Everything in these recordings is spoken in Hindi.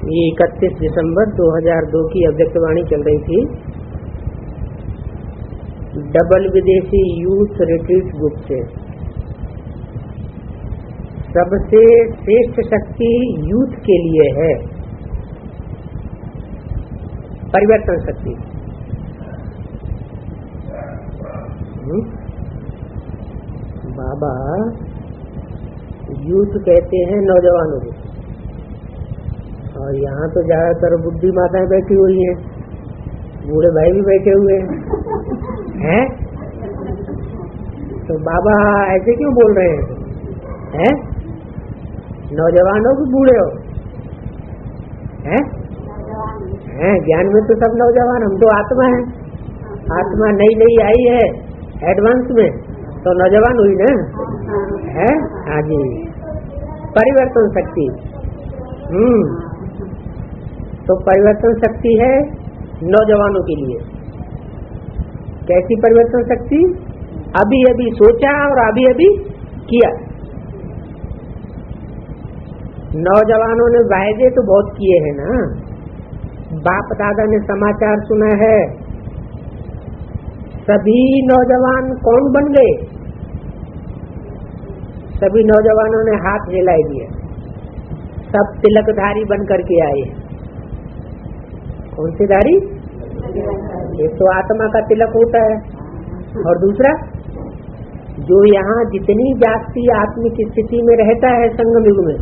ये 31 दिसंबर 2002 की अव्यक्तवाणी चल रही थी। डबल विदेशी यूथ रिट्रीट ग्रुप से सबसे श्रेष्ठ शक्ति यूथ के लिए है परिवर्तन शक्ति। बाबा यूथ कहते हैं नौजवानों को, और यहाँ तो ज्यादातर बुद्धि माताएं बैठी हुई हैं, बूढ़े भाई भी बैठे हुए हैं। तो बाबा ऐसे क्यों बोल रहे हैं? नौजवान हो कि बूढ़े हो? हैं ज्ञान में तो सब नौजवान, हम तो आत्मा है। आत्मा नई नई आई है एडवांस में, तो नौजवान हुई ना है। हाँ जी, परिवर्तन शक्ति। तो परिवर्तन शक्ति है नौजवानों के लिए। कैसी परिवर्तन शक्ति? अभी अभी सोचा और अभी अभी किया। नौजवानों ने वायदे तो बहुत किए हैं ना, बाप दादा ने समाचार सुना है। सभी नौजवान कौन बन गए? सभी नौजवानों ने हाथ हिलाई दिए, सब तिलकधारी बन करके आए। कौन सी धारी? एक तो आत्मा का तिलक होता है, और दूसरा जो यहाँ जितनी जाति आत्मिक स्थिति में रहता है संगम युग में,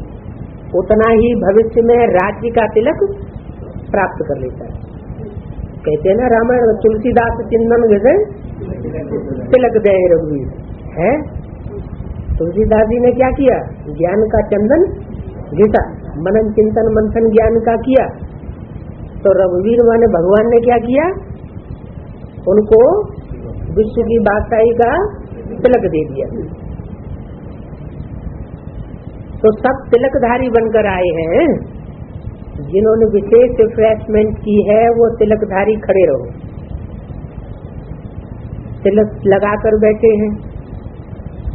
उतना ही भविष्य में राज्य का तिलक प्राप्त कर लेता है। कहते हैं ना रामायण में, तुलसीदास चिंदन घसे तिलक दे रघुवीर है। तुलसीदास जी ने क्या किया? ज्ञान का चंदन घिसा, मनन चिंतन मंथन ज्ञान का किया। तो रघुवीर माने भगवान ने क्या किया? उनको विश्व की बादशाही का तिलक दे दिया। तो सब तिलकधारी बनकर आए हैं। जिन्होंने विशेष रिफ्रेशमेंट की है वो तिलकधारी खड़े रहो। तिलक लगाकर बैठे हैं,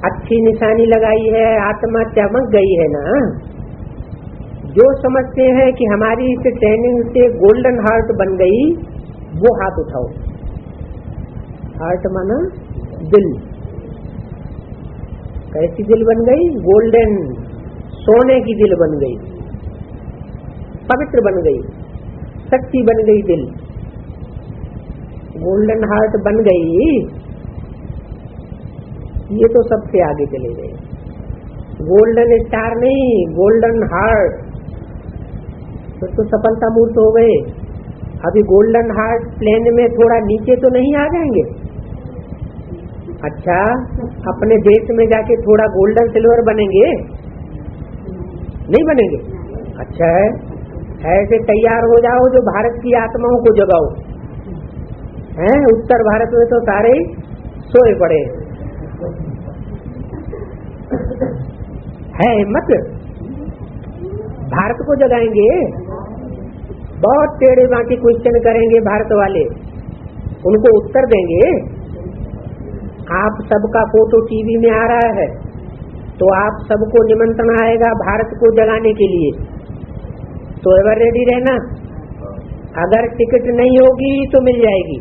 अच्छी निशानी लगाई है, आत्मा चमक गई है ना। जो समझते हैं कि हमारी इस ट्रेनिंग से गोल्डन हार्ट बन गई, वो हाथ उठाओ। हार्ट माना दिल। कैसी दिल बन गई? गोल्डन, सोने की दिल बन गई, पवित्र बन गई, सच्ची बन गई दिल। गोल्डन हार्ट बन गई, ये तो सबसे आगे चले गए। गोल्डन स्टार नहीं, गोल्डन हार्ट, तो सफलता मूर्त हो गए। अभी गोल्डन हार्ट प्लेन में थोड़ा नीचे तो नहीं आ जाएंगे? अच्छा, अपने देश में जाके थोड़ा गोल्डन सिल्वर बनेंगे? नहीं बनेंगे? अच्छा है, ऐसे तैयार हो जाओ जो भारत की आत्माओं को जगाओ। हैं, उत्तर भारत में तो सारे सोए पड़े है। हिम्मत, भारत को जगाएंगे। बहुत टेढ़े बाकी क्वेश्चन करेंगे भारत वाले, उनको उत्तर देंगे। आप सबका फोटो टीवी में आ रहा है, तो आप सबको निमंत्रण आएगा भारत को जगाने के लिए। तो एवर रेडी रहना। अगर टिकट नहीं होगी तो मिल जाएगी।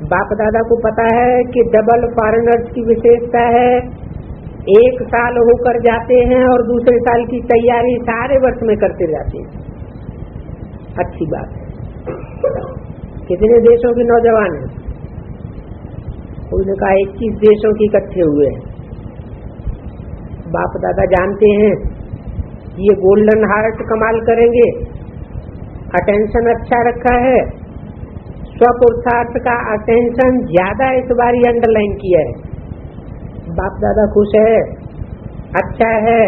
बाप दादा को पता है कि डबल फॉरेनर्स की विशेषता है, 1 साल होकर जाते हैं और दूसरे साल की तैयारी सारे वर्ष में करते जाते हैं। अच्छी बात है। कितने देशों के नौजवान हैं? उन्होंने कहा 21 देशों के इकट्ठे हुए हैं। बाप दादा जानते हैं ये गोल्डन हार्ट कमाल करेंगे, अटेंशन अच्छा रखा है, स्वपुरुषार्थ का अटेंशन ज्यादा इस बार ही अंडरलाइन किया है। बाप दादा खुश है, अच्छा है।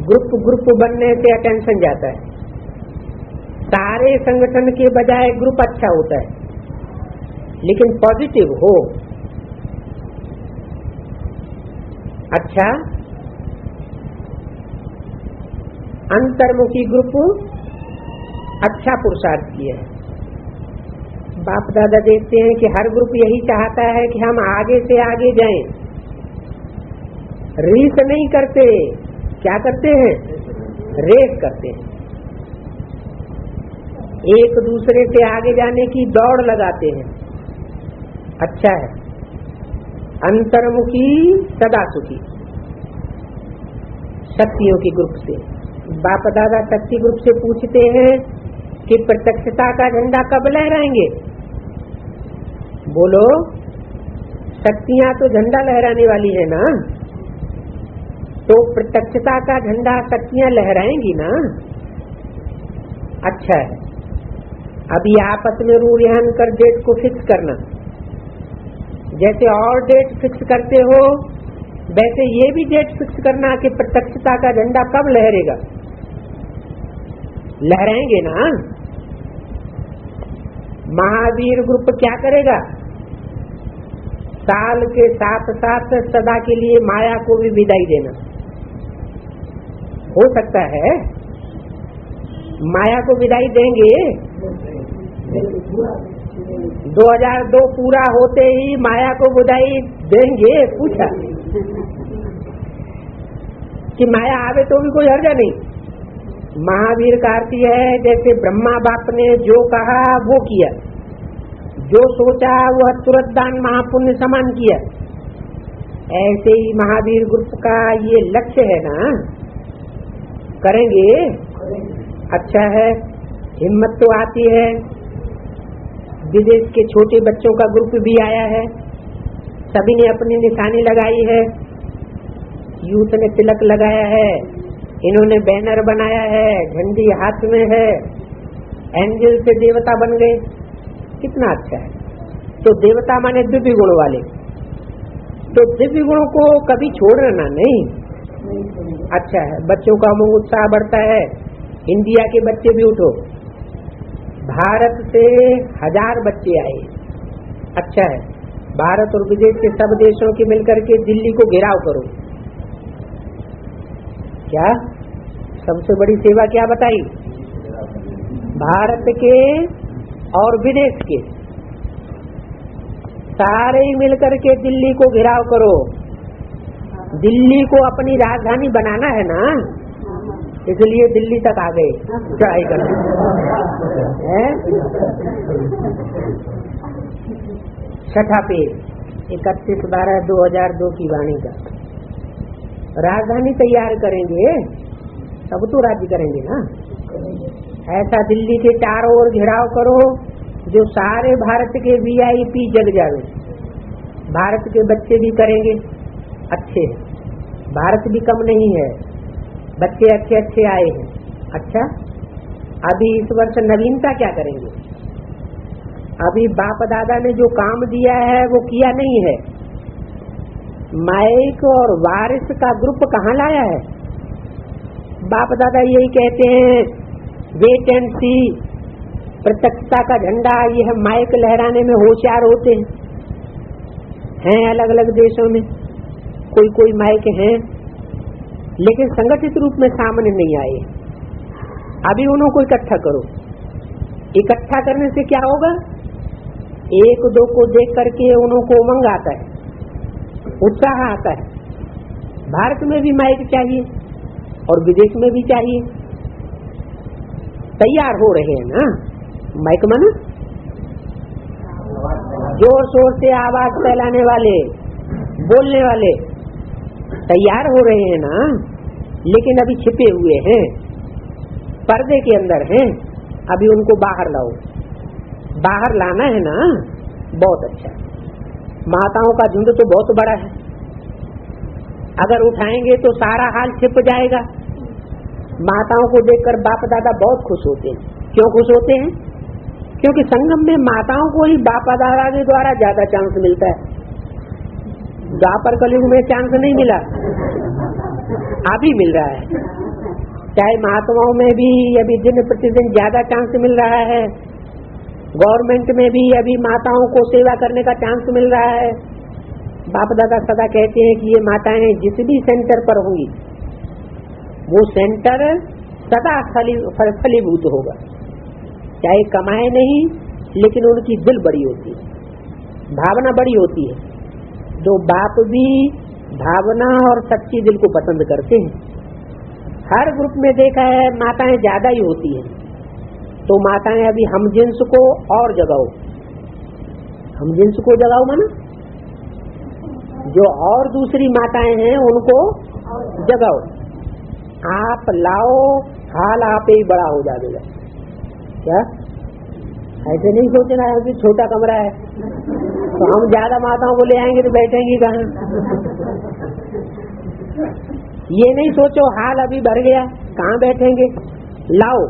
ग्रुप बनने से अटेंशन जाता है। सारे संगठन के बजाय ग्रुप अच्छा होता है, लेकिन पॉजिटिव हो। अच्छा, अंतर्मुखी ग्रुप अच्छा पुरुषार्थ किया है। बाप दादा देखते हैं कि हर ग्रुप यही चाहता है कि हम आगे से आगे जाएं, रेस नहीं करते। क्या करते हैं? रेस करते हैं। एक दूसरे से आगे जाने की दौड़ लगाते हैं। अच्छा है। अंतर्मुखी सदा सुखी, शक्तियों की ग्रुप से। बाप दादा शक्ति ग्रुप से पूछते हैं कि प्रत्यक्षता का झंडा कब लहराएंगे? बोलो, शक्तियां तो झंडा लहराने वाली है ना, तो प्रत्यक्षता का झंडा शक्तियां लहराएंगी ना। अच्छा है। अभी आपस में रूढ़ियान कर डेट को फिक्स करना, जैसे और डेट फिक्स करते हो वैसे ये भी डेट फिक्स करना कि प्रत्यक्षता का झंडा कब लहरेगा। लहराएंगे ना। महावीर ग्रुप क्या करेगा? साल के साथ साथ सदा के लिए माया को भी विदाई देना। हो सकता है माया को विदाई देंगे। 2002 पूरा होते ही माया को विदाई देंगे। पूछा कि माया आवे तो भी कोई हर्जा नहीं। महावीर का अर्थ है जैसे ब्रह्मा बाप ने जो कहा वो किया, जो सोचा वह तुरंत दान महापुण्य समान किया। ऐसे ही महावीर ग्रुप का ये लक्ष्य है ना। करेंगे। अच्छा है। हिम्मत तो आती है। विदेश के छोटे बच्चों का ग्रुप भी आया है, सभी ने अपनी निशानी लगाई है। यूथ ने तिलक लगाया है, इन्होंने बैनर बनाया है, झंडी हाथ में है, एंजल से देवता बन गए। कितना अच्छा है। तो देवता माने दिव्य गुण वाले, तो दिव्य गुणों को कभी छोड़ना नहीं। अच्छा है। बच्चों का उमंग उत्साह बढ़ता है। इंडिया के बच्चे भी उठो। भारत से 1000 बच्चे आए। अच्छा है। भारत और विदेश के सब देशों के मिलकर के दिल्ली को घेराव करो। क्या सबसे बड़ी सेवा क्या बताई? भारत के और विदेश के सारे मिलकर के दिल्ली को घेराव करो। दिल्ली को अपनी राजधानी बनाना है ना, इसलिए दिल्ली तक आ गए ट्राई करना है। छठा पेज 31/12/2002 की वाणी का। राजधानी तैयार करेंगे तब तो राज्य करेंगे ना। ऐसा दिल्ली के चारों ओर घेराव करो जो सारे भारत के VIP जग जावे। भारत के बच्चे भी करेंगे। अच्छे, भारत भी कम नहीं है, बच्चे अच्छे अच्छे आए हैं। अच्छा, अभी इस वर्ष नवीनता क्या करेंगे? अभी बाप दादा ने जो काम दिया है वो किया नहीं है। माइक और वारिस का ग्रुप कहाँ लाया है? बाप दादा यही कहते हैं वेट एंड सी। प्रत्यक्षता का झंडा यह माइक लहराने में होशियार होते हैं अलग अलग देशों में। कोई कोई माइक हैं लेकिन संगठित रूप में सामने नहीं आए। अभी उन्हों को इकट्ठा करो। इकट्ठा करने से क्या होगा? एक दो को देख करके उन्हों को उमंग आता है, उत्साह आता है। भारत में भी माइक चाहिए और विदेश में भी चाहिए। तैयार हो रहे हैं ना माइक माना जोर शोर से आवाज फैलाने वाले, बोलने वाले तैयार हो रहे हैं ना। लेकिन अभी छिपे हुए हैं, पर्दे के अंदर हैं। अभी उनको बाहर लाओ। बाहर लाना है ना, बहुत अच्छा। माताओं का झुंड तो बहुत बड़ा है, अगर उठाएंगे तो सारा हाल छिप जाएगा। माताओं को देखकर बाप दादा बहुत खुश होते हैं। क्यों खुश होते हैं? क्योंकि संगम में माताओं को ही बाप दादा के द्वारा ज्यादा चांस मिलता है। द्वापर कलयुग में चांस नहीं मिला, अभी मिल रहा है। चाहे महात्माओं में भी अभी दिन प्रतिदिन ज्यादा चांस मिल रहा है, गवर्नमेंट में भी अभी माताओं को सेवा करने का चांस मिल रहा है। बाप दादा सदा कहते हैं कि ये माताएं जिस भी सेंटर पर होंगी वो सेंटर सदा फलीभूत होगा। चाहे कमाए नहीं, लेकिन उनकी दिल बड़ी होती है, भावना बड़ी होती है। जो बाप भी भावना और सच्ची दिल को पसंद करते हैं। हर ग्रुप में देखा है माताएं ज्यादा ही होती हैं, तो माताएं अभी हम जिन्स को और जगाओ, हम जिन्स को जगाओ माना जो और दूसरी माताएं हैं उनको जगाओ। आप लाओ, हाल आप ही बड़ा हो जाएगा। क्या ऐसे नहीं सोचना है कि छोटा कमरा है तो हम ज्यादा माताओं को ले आएंगे तो बैठेंगी कहाँ। ये नहीं सोचो हाल अभी भर गया कहाँ बैठेंगे, लाओ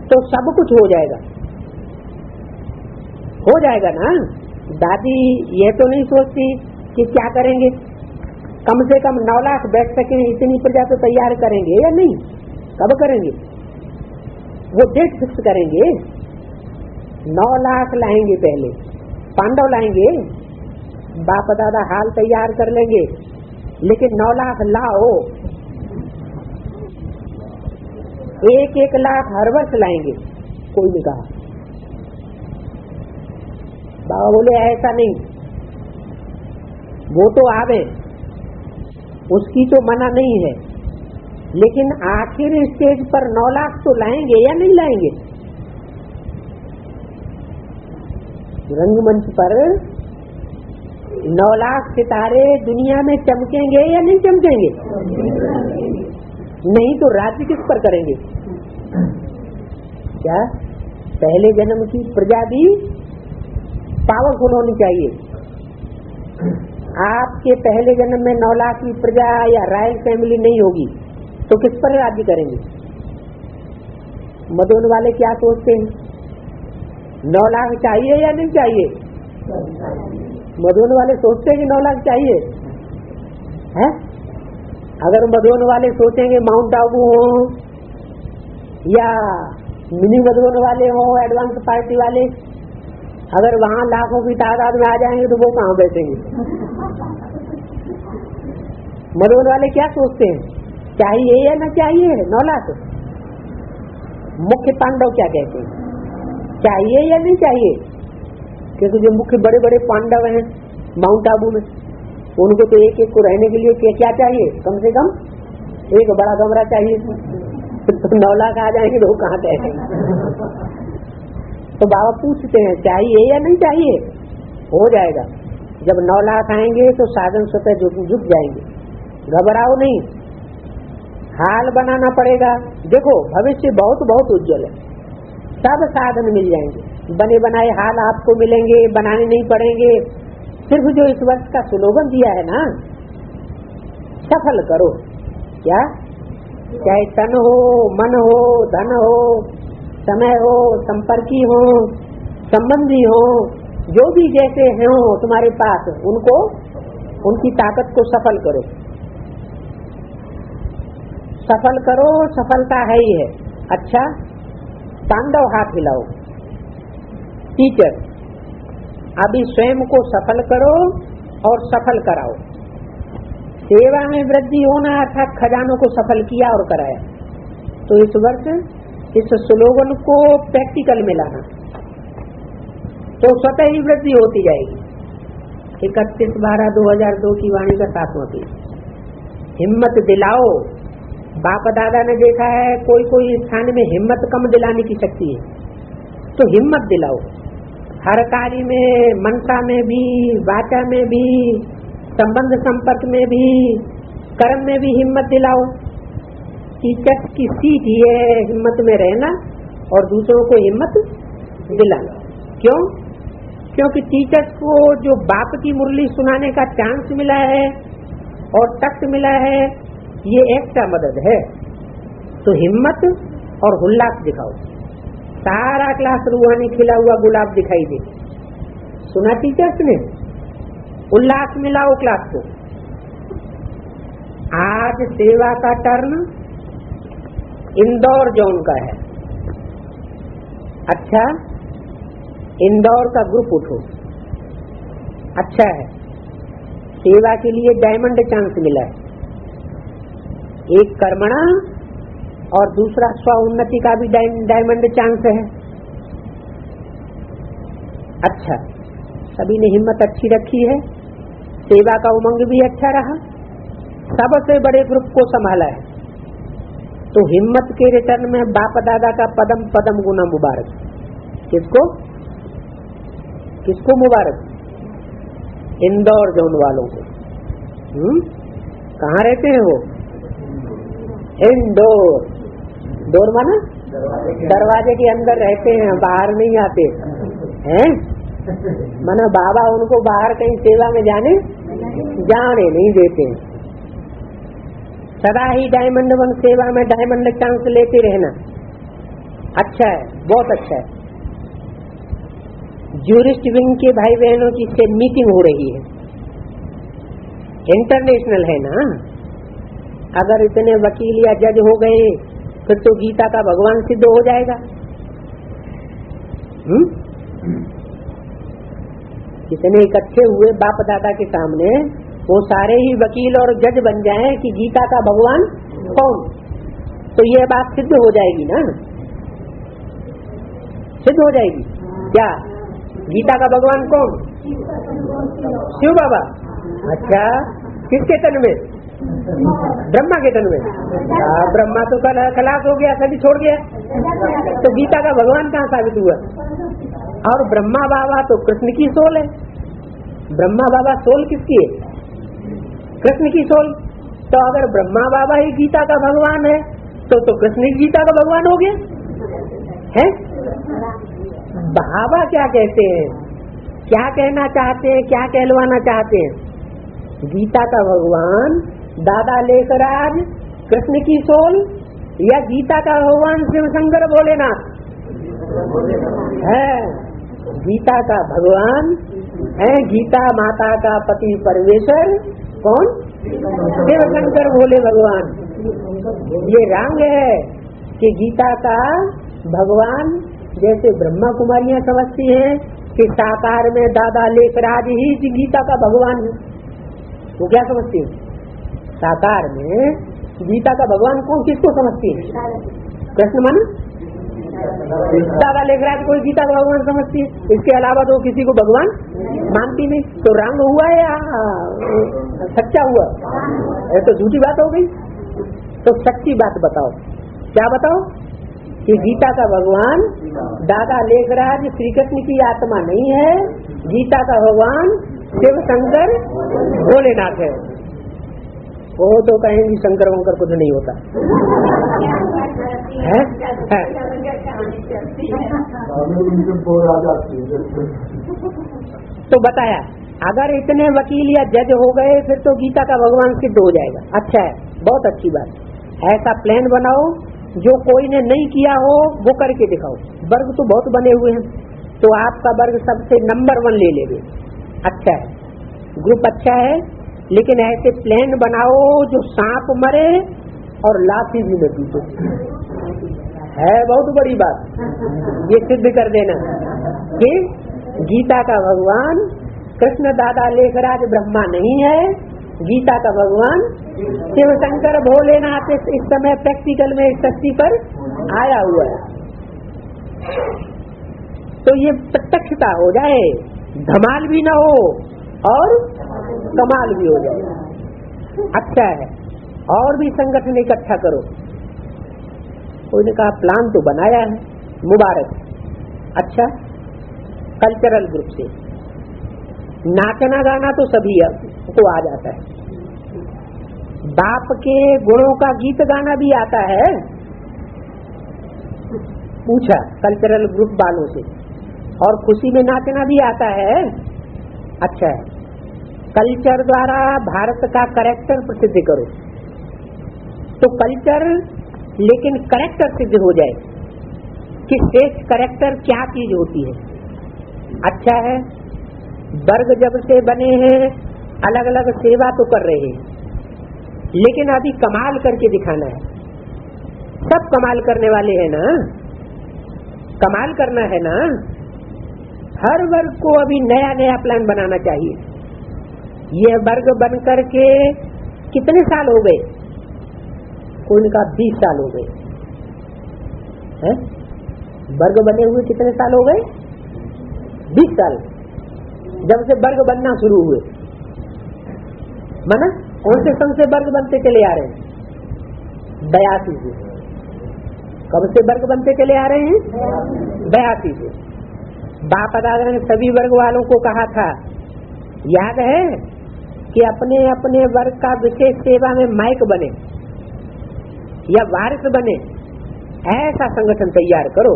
तो सब कुछ हो जाएगा ना। दादी ये तो नहीं सोचती कि क्या करेंगे, कम से कम 9 लाख बैठ सके इतनी प्रजा तो तैयार करेंगे या नहीं, कब करेंगे, वो डेट फिक्स करेंगे। 9 लाख लाएंगे, पहले पांडव लाएंगे, बाप दादा हाल तैयार कर लेंगे, लेकिन 9 लाख लाओ, 1-1 लाख हर वर्ष लाएंगे। कोई नहीं कहा, बाबा बोले ऐसा नहीं, वो तो आवे, उसकी तो मना नहीं है, लेकिन आखिर स्टेज पर 9 लाख तो लाएंगे या नहीं लाएंगे। रंगमंच पर 9 लाख सितारे दुनिया में चमकेंगे या नहीं चमकेंगे, नहीं तो राज्य किस पर करेंगे। क्या पहले जन्म की प्रजा भी पावरफुल होनी चाहिए। आपके पहले जन्म में 9 लाख की प्रजा या रॉयल फैमिली नहीं होगी तो किस पर राज्य करेंगे। मदोन वाले क्या सोचते हैं, 9 लाख चाहिए या नहीं चाहिए। मदोन वाले सोचते हैं कि 9 लाख चाहिए है। अगर मदोन वाले सोचेंगे माउंट आबू हो या मिनी मदोन वाले हो, एडवांस पार्टी वाले, अगर वहाँ लाखों की तादाद में आ जाएंगे तो वो कहाँ बैठेंगे। मदोन वाले क्या सोचते हैं, चाहिए या न चाहिए 9 लाख। मुख्य पांडव क्या कहते हैं, चाहिए या नहीं चाहिए, क्योंकि जो मुख्य बड़े बड़े पांडव हैं माउंट आबू में, उनको तो एक को रहने के लिए क्या चाहिए, कम से कम एक बड़ा कमरा चाहिए। तो 9 लाख आ जाएंगे तो कहाँ ठहरेंगे। तो बाबा पूछते हैं चाहिए या नहीं चाहिए, हो जाएगा। जब 9 लाख आएंगे तो साधन स्वतः जुट जाएंगे, घबराओ नहीं, हाल बनाना पड़ेगा। देखो भविष्य बहुत बहुत उज्जवल है, सब साधन मिल जाएंगे, बने बनाए हाल आपको मिलेंगे, बनाने नहीं पड़ेंगे। सिर्फ जो इस वर्ष का स्लोगन दिया है ना, सफल करो, क्या चाहे तन हो, मन हो, धन हो, समय हो, संपर्की हो, संबंधी हो, जो भी जैसे हो तुम्हारे पास, उनको उनकी ताकत को सफल करो, सफल करो, सफलता है ही है। अच्छा पांडव हाथ हिलाओ, टीचर अभी स्वयं को सफल करो और सफल कराओ। सेवा में वृद्धि होना अर्थात खजानों को सफल किया और कराया। तो इस वर्ष इस स्लोगन को प्रैक्टिकल में लाना तो स्वतः ही वृद्धि होती जाएगी। 31/12/2002 की वाणी का 7वां पेज। हिम्मत दिलाओ। बाप दादा ने देखा है कोई कोई स्थान में हिम्मत कम दिलाने की शक्ति है, तो हिम्मत दिलाओ। हर कार्य में, मनसा में भी, वाचा में भी, संबंध संपर्क में भी, कर्म में भी हिम्मत दिलाओ। टीचर्स की सीख ये है हिम्मत में रहना और दूसरों को हिम्मत दिलाना। क्यों? क्योंकि टीचर्स को जो बाप की मुरली सुनाने का चांस मिला है और तख्त मिला है, ये एक्स्ट्रा मदद है। तो हिम्मत और उल्लास दिखाओ। सारा क्लास रूहानी खिला हुआ गुलाब दिखाई दे, सुना टीचर्स ने, उल्लास मिलाओ क्लास को। आज सेवा का टर्न इंदौर जोन का है। अच्छा इंदौर का ग्रुप उठो, अच्छा है, सेवा के लिए डायमंड चांस मिला है। एक कर्मणा और दूसरा स्व उन्नति का भी डायमंड चांस है। अच्छा सभी ने हिम्मत अच्छी रखी है, सेवा का उमंग भी अच्छा रहा, सबसे बड़े ग्रुप को संभाला है। तो हिम्मत के रिटर्न में बाप दादा का पदम पदम गुना मुबारक। किसको किसको मुबारक? इंदौर जोन वालों को। कहाँ रहते हैं वो? इंदौर। डोर माना दरवाजे के अंदर रहते हैं, बाहर नहीं आते हैं। माना बाबा उनको बाहर कहीं सेवा में जाने नहीं देते। सदा ही डायमंड वन सेवा में डायमंड चांस लेते रहना अच्छा है, बहुत अच्छा है। ज्यूरिस्ट विंग के भाई बहनों की से मीटिंग हो रही है, इंटरनेशनल है ना। अगर इतने वकील या जज हो गए फिर तो गीता का भगवान सिद्ध हो जाएगा। इतने इकट्ठे हुए बाप दादा के सामने, वो सारे ही वकील और जज बन जाएं कि गीता का भगवान कौन, तो ये बात सिद्ध हो जाएगी ना, सिद्ध हो जाएगी। क्या गीता का भगवान कौन? शिव बाबा। अच्छा, किसके तन में? ब्रह्मा के तन में। ब्रह्मा तो खलास हो गया, सभी छोड़ गया, तो गीता का भगवान कहाँ साबित हुआ? और ब्रह्मा बाबा तो कृष्ण की सोल है। ब्रह्मा बाबा सोल किसकी है? कृष्ण की सोल। तो अगर ब्रह्मा बाबा ही गीता का भगवान है तो कृष्ण ही गीता का भगवान हो गया है। बाबा क्या कहते हैं, क्या कहना चाहते हैं, क्या कहलवाना चाहते हैं? गीता का भगवान दादा लेकर आज कृष्ण की सोल, या गीता का भगवान शिव शंकर भोलेनाथ है? गीता का भगवान है, गीता माता का पति परमेश्वर कौन? शिव शंकर भोले भगवान। ये रंग है कि गीता का भगवान जैसे ब्रह्मा कुमारियां समझती हैं कि साकार में दादा लेकर आज ही गीता का भगवान है, वो क्या समझती है? साकार में गीता का भगवान कौन किसको समझती है? कृष्ण माना दादा लेखराज कोई गीता का भगवान समझती है, इसके अलावा तो किसी को भगवान मानती नहीं। तो रंग हुआ है या सच्चा हुआ? ये तो झूठी बात हो गई। तो सच्ची बात बताओ, क्या बताओ? कि गीता का भगवान दादा लेखराज श्री कृष्ण की आत्मा नहीं है, गीता का भगवान शिव शंकर भोलेनाथ है। वो तो कहेंगे शंकर वंकर कुछ नहीं होता है? तो बताया अगर इतने वकील या जज हो गए फिर तो गीता का भगवान सिद्ध हो जाएगा। अच्छा है, बहुत अच्छी बात। ऐसा प्लान बनाओ जो कोई ने नहीं किया हो वो करके दिखाओ। वर्ग तो बहुत बने हुए हैं, तो आपका वर्ग सबसे नंबर 1 ले लेंगे। अच्छा है, ग्रुप अच्छा है, लेकिन ऐसे प्लान बनाओ जो सांप मरे और लाठी भी न टूटे। है बहुत बड़ी बात, ये सिद्ध कर देना कि गीता का भगवान कृष्ण दादा लेखराज ब्रह्मा नहीं है, गीता का भगवान शिव शंकर भोलेनाथ इस समय प्रैक्टिकल में इस धरती पर आया हुआ है। तो ये प्रत्यक्षता हो जाए, धमाल भी ना हो और कमाल भी हो जाए। अच्छा है, और भी संगठन इकट्ठा करो। कोई ने कहा प्लान तो बनाया है, मुबारक। अच्छा, कल्चरल ग्रुप से नाचना गाना तो सभी को आ जाता है, बाप के गुणों का गीत गाना भी आता है। पूछा कल्चरल ग्रुप वालों से, और खुशी में नाचना भी आता है। अच्छा है, कल्चर द्वारा भारत का करेक्टर प्रसिद्ध करो। तो कल्चर लेकिन करेक्टर सिद्ध हो जाए कि श्रेष्ठ करेक्टर क्या चीज होती है। अच्छा है, वर्ग जब से बने हैं अलग अलग सेवा तो कर रहे हैं, लेकिन अभी कमाल करके दिखाना है। सब कमाल करने वाले हैं ना, कमाल करना है ना। हर वर्ग को अभी नया नया प्लान बनाना चाहिए। ये वर्ग बन करके कितने साल हो गए? कोई ने कहा 20 साल हो गए हैं? वर्ग बने हुए कितने साल हो गए? 20 साल। जब से वर्ग बनना शुरू हुए, माना कौन से सन से वर्ग बनते चले आ रहे हैं? 82 से। कब से वर्ग बनते चले आ रहे हैं? 82 से। बाप दादा ने सभी वर्ग वालों को कहा था, याद है, कि अपने अपने वर्ग का विशेष सेवा में माइक बने या वारिस बने, ऐसा संगठन तैयार करो।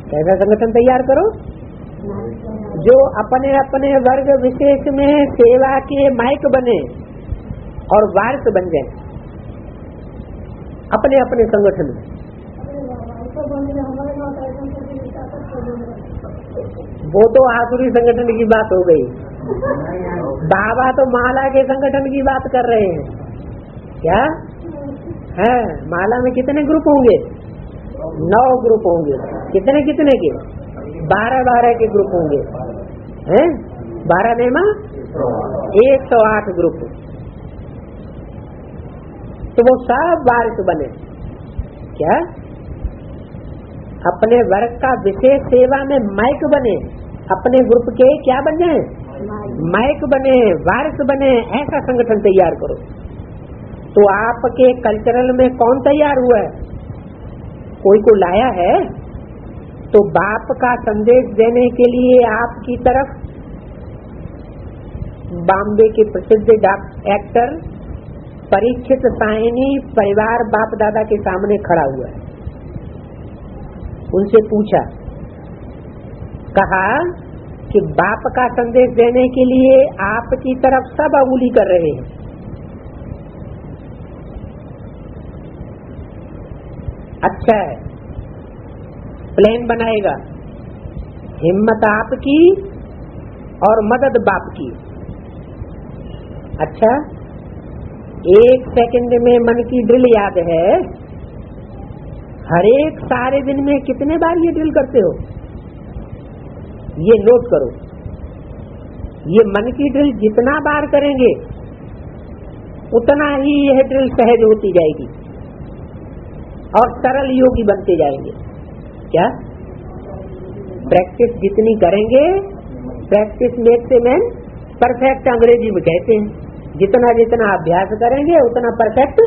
कैसा संगठन तैयार करो? जो अपने अपने वर्ग विशेष में सेवा के माइक बने और वारिस बन जाए अपने अपने संगठन में। वो तो आसुरी संगठन की बात हो गई। बाबा तो माला के संगठन की बात कर रहे हैं। क्या है? माला में कितने ग्रुप होंगे? 9 ग्रुप होंगे। कितने कितने के? 12-12 के ग्रुप होंगे। हैं? 12 नेमा 108 ग्रुप। तो वो सब वारिस बने। क्या? अपने वर्ग का विशेष सेवा में माइक बने, अपने ग्रुप के क्या बने? माइक बने, वारिस बने, ऐसा संगठन तैयार करो। तो आपके कल्चरल में कौन तैयार हुआ है? कोई को लाया है? तो बाप का संदेश देने के लिए आपकी तरफ बॉम्बे के प्रसिद्ध एक्टर परीक्षित साइनी परिवार बाप दादा के सामने खड़ा हुआ है। उनसे पूछा, कहा कि बाप का संदेश देने के लिए आपकी तरफ सब अंगुली कर रहे हैं। अच्छा है, प्लान बनाएगा, हिम्मत आपकी और मदद बाप की। अच्छा, 1 सेकंड में मन की ड्रिल याद है? हर एक सारे दिन में कितने बार ये ड्रिल करते हो? ये नोट करो। ये मन की ड्रिल जितना बार करेंगे उतना ही यह ड्रिल सहज होती जाएगी और सरल योगी बनते जाएंगे। क्या? प्रैक्टिस जितनी करेंगे, practice makes a man perfect अंग्रेजी में कहते हैं। जितना जितना अभ्यास करेंगे उतना परफेक्ट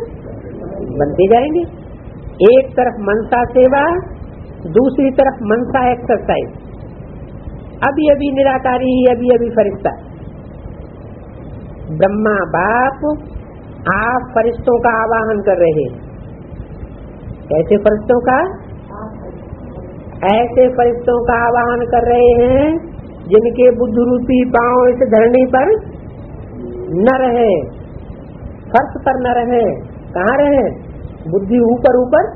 बनते जाएंगे। एक तरफ मनसा सेवा, दूसरी तरफ मनसा एक्सरसाइज। अभी अभी निराकारी, अभी अभी फरिश्ता। ब्रह्मा बाप आप फरिश्तों का आवाहन कर रहे हैं। कैसे फरिश्तों का? ऐसे फरिश्तों का आवाहन कर रहे हैं जिनके बुद्ध रूपी पांव इस धरनी पर न रहे, फर्श पर न रहे। कहाँ रहे? बुद्धि ऊपर ऊपर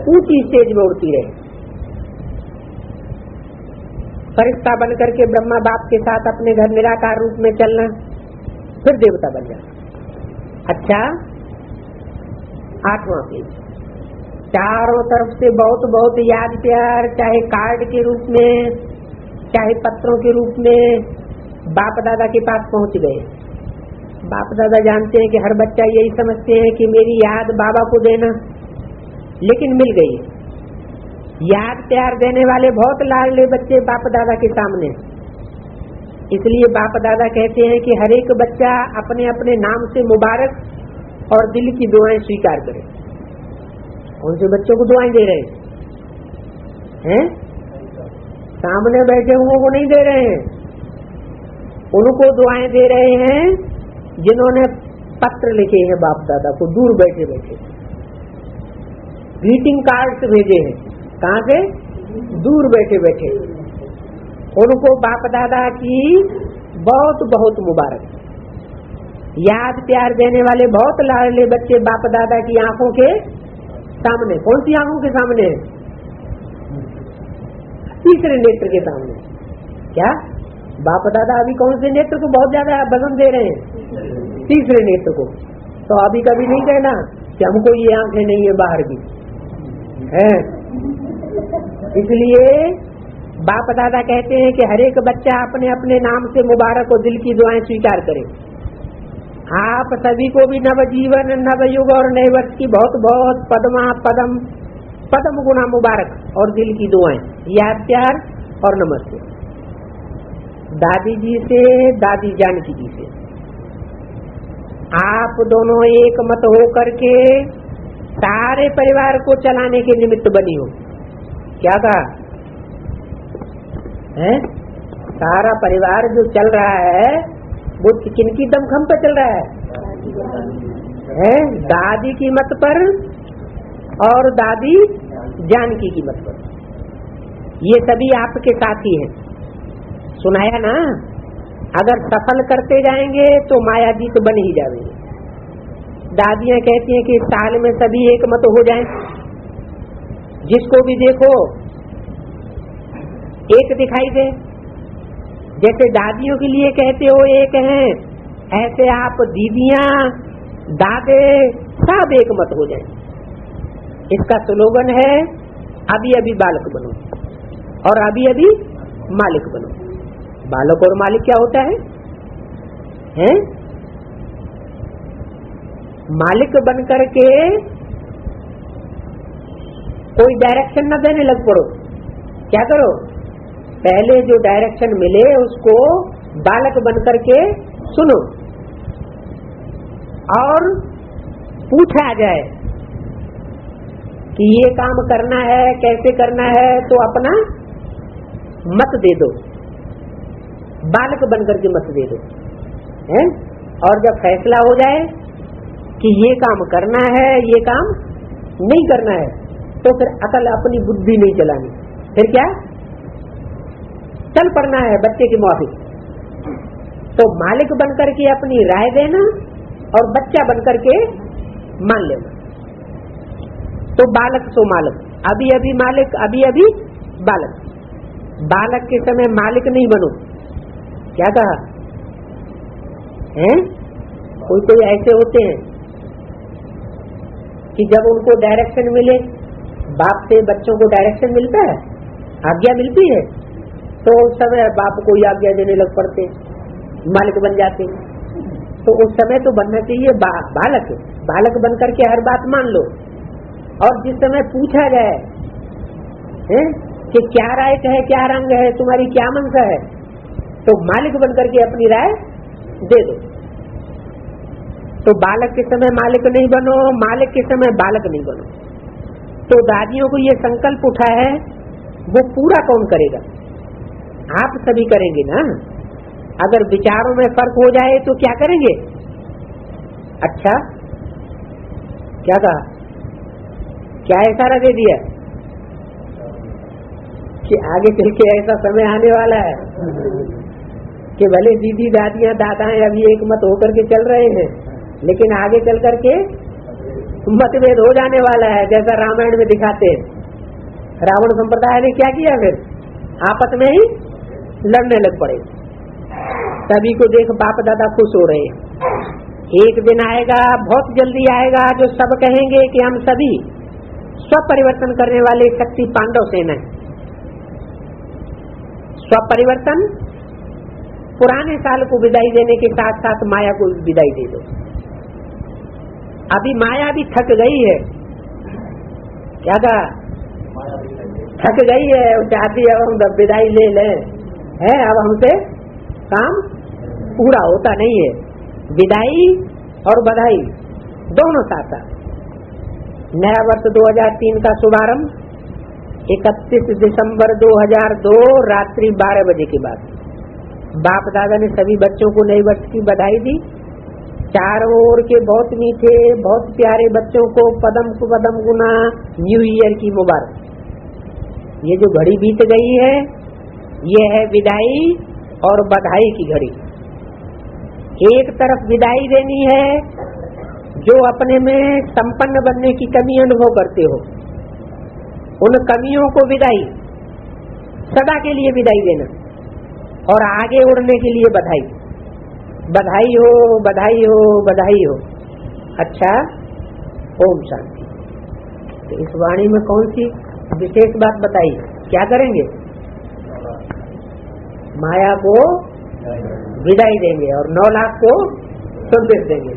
ऊंची स्टेज में उड़ती रहे। फरिश्ता बन करके ब्रह्मा बाप के साथ अपने घर निराकार रूप में चलना, फिर देवता बन जाना। अच्छा, 8वां पेज। चारों तरफ से बहुत बहुत याद प्यार, चाहे कार्ड के रूप में चाहे पत्रों के रूप में, बाप दादा के पास पहुंच गए। बाप दादा जानते हैं कि हर बच्चा यही समझते हैं कि मेरी याद बाबा को देना, लेकिन मिल गई। याद प्यार देने वाले बहुत लाडले बच्चे बाप दादा के सामने। इसलिए बाप दादा कहते हैं कि हर एक बच्चा अपने अपने नाम से मुबारक और दिल की दुआएं स्वीकार करे। कौन से बच्चों को दुआएं दे रहे हैं? सामने बैठे हुओं को नहीं दे रहे हैं, उनको दुआएं दे रहे हैं जिन्होंने पत्र लिखे हैं बाप दादा को, दूर बैठे बैठे ग्रीटिंग कार्ड्स भेजे हैं। कहाँ से? दूर बैठे बैठे। उनको बाप दादा की बहुत बहुत मुबारक। याद प्यार देने वाले बहुत लाडले बच्चे बाप दादा की आंखों के सामने। कौन सी आंखों के सामने? तीसरे नेत्र के सामने। क्या? बाप दादा अभी कौन से नेत्र को बहुत ज्यादा वजन दे रहे हैं? तीसरे नेत्र को। तो अभी कभी नहीं कहना कि हमको ये आंखें नहीं है बाहर की है। इसलिए बाप दादा कहते हैं कि हर एक बच्चा अपने अपने नाम से मुबारक और दिल की दुआएं स्वीकार करे। आप सभी को भी नव जीवन, नव युग और नए वर्ष की बहुत बहुत पद्मा पदम पदम गुना मुबारक और दिल की दुआएं, याद प्यार और नमस्ते। दादी जी से, दादी जानकी जी से आप दोनों एक मत हो करके सारे परिवार को चलाने के निमित्त बनी हो। क्या कहा है? सारा परिवार जो चल रहा है वो किनकी दमखम पर चल रहा है? दादी की मत पर और दादी जानकी की मत पर। ये सभी आपके साथी हैं। सुनाया ना? अगर सफल करते जाएंगे तो मायाजीत बन ही जाएंगे। दादियां कहती हैं कि साल में सभी एक मत हो जाएं, जिसको भी देखो एक दिखाई दे। जैसे दादियों के लिए कहते हो एक हैं, ऐसे आप दीदियां दादे सब एक मत हो जाएं। इसका स्लोगन है अभी अभी बालक बनो और अभी अभी मालिक बनो। बालक और मालिक क्या होता है? हैं? मालिक बनकर के कोई डायरेक्शन न देने लग पड़ो। क्या करो? पहले जो डायरेक्शन मिले उसको बालक बनकर के सुनो और पूछा जाए कि ये काम करना है, कैसे करना है, तो अपना मत दे दो। बालक बनकर के मत दे दो है? और जब फैसला हो जाए कि ये काम करना है, ये काम नहीं करना है, तो फिर अकल अपनी बुद्धि नहीं चलानी। फिर क्या? चल पड़ना है बच्चे की मुआफिक। तो मालिक बनकर के अपनी राय देना और बच्चा बनकर के मान लेना। तो बालक सो मालिक, अभी अभी मालिक, अभी अभी बालक। बालक के समय मालिक नहीं बनो। क्या कहा है? कोई ऐसे होते हैं कि जब उनको डायरेक्शन मिले, बाप से बच्चों को डायरेक्शन मिलता है, आज्ञा मिलती है, तो उस समय बाप को ही आज्ञा देने लग पड़ते, मालिक बन जाते। तो उस समय तो बनना चाहिए बालक। बालक बन करके हर बात मान लो। और जिस समय पूछा जाए कि क्या राय है, क्या रंग है, तुम्हारी क्या मनसा है, तो मालिक बनकर के अपनी राय दे दो। तो बालक के समय मालिक नहीं बनो, मालिक के समय बालक नहीं बनो। तो दादियों को ये संकल्प उठा है, वो पूरा कौन करेगा? आप सभी करेंगे ना। अगर विचारों में फर्क हो जाए तो क्या करेंगे? अच्छा, क्या कहा? क्या इशारा दे दिया कि आगे चल के ऐसा समय आने वाला है कि भले दीदी दादियां दादाएं अभी एक मत होकर के चल रहे हैं, लेकिन आगे चल करके मतभेद हो जाने वाला है, जैसा रामायण में दिखाते हैं। रावण संप्रदाय ने क्या किया? फिर आपस में ही लड़ने लग पड़े। सभी को देख बाप दादा खुश हो रहे हैं। एक दिन आएगा, बहुत जल्दी आएगा, जो सब कहेंगे कि हम सभी स्वपरिवर्तन करने वाले शक्ति पांडव सेना है। स्वपरिवर्तन पुराने साल को विदाई देने के साथ साथ माया को विदाई दे दो। अभी माया भी थक गई है। क्या कहा? थक गई है, वो चाहती है अब हम विदाई ले लें, है अब हमसे काम पूरा होता नहीं है। विदाई और बधाई दोनों साथ। नया वर्ष 2003 का शुभारंभ 31 दिसंबर 2002 रात्रि 12 बजे के बाद बाप दादा ने सभी बच्चों को नए वर्ष की बधाई दी। चारों ओर के बहुत मीठे, बहुत प्यारे बच्चों को पदम गुना न्यू ईयर की मुबारक। ये जो घड़ी बीत गई है, ये है विदाई और बधाई की घड़ी। एक तरफ विदाई देनी है जो अपने में संपन्न बनने की कमी अनुभव करते हो, उन कमियों को विदाई, सदा के लिए विदाई देना, और आगे उड़ने के लिए बधाई। बधाई हो, बधाई हो, बधाई हो। अच्छा, ओम शांति। तो इस वाणी में कौन सी विशेष बात बताई? क्या करेंगे? माया को विदाई देंगे और 9 लाख को संदेश देंगे।